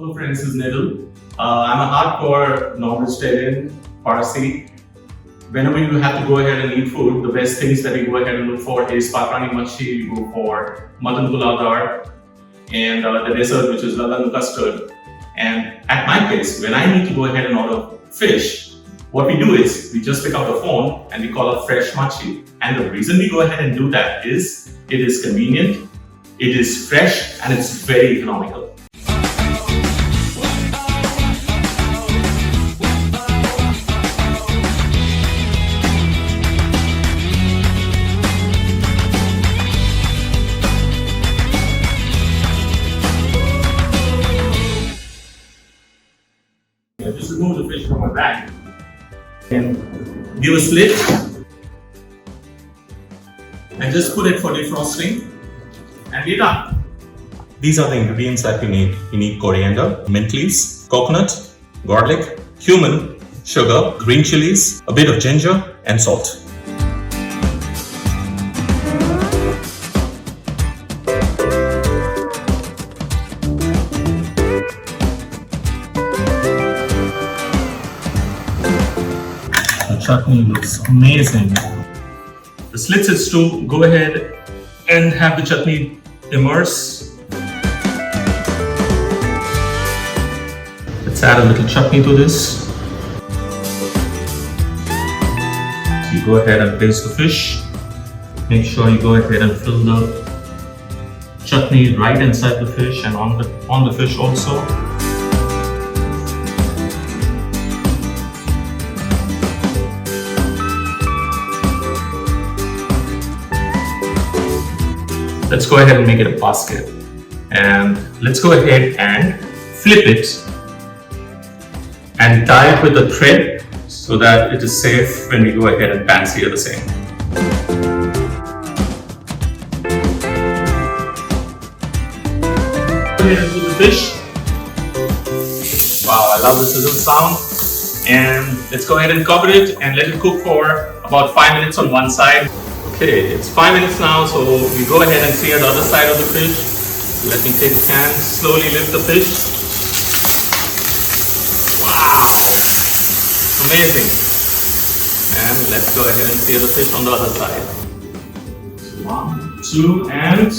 Hello friends, this is Nidal. I'm a hardcore non-vegetarian Parsi. Whenever you have to go ahead and eat food, the best things that you go ahead and look for is Patrani Macchi, you go for mutton pulao dal, and the dessert, which is lalanu custard. And at my place, when I need to go ahead and order fish, what we do is we just pick up the phone and we call it fresh macchi. And the reason we go ahead and do that is it is convenient, it is fresh, and it's very economical. Just remove the fish from my bag and give a slit and just put it for defrosting and we're done. These are the ingredients that you need. You need coriander, mint leaves, coconut, garlic, cumin, sugar, green chilies, a bit of ginger and salt. Chutney looks amazing. The slits is to go ahead and have the chutney immerse. Let's add a little chutney to this. So you go ahead and place the fish. Make sure you go ahead and fill the chutney right inside the fish and on the fish also. Let's go ahead and make it a basket, and let's go ahead and flip it and tie it with a thread so that it is safe when we go ahead and pan sear the same. Go ahead and do the fish. Wow, I love the sizzle sound. And let's go ahead and cover it and let it cook for about 5 minutes on one side. Okay, it's 5 minutes now, so we go ahead and sear the other side of the fish. Let me take and slowly lift the fish. Wow! Amazing! And let's go ahead and sear the fish on the other side. 1, 2, and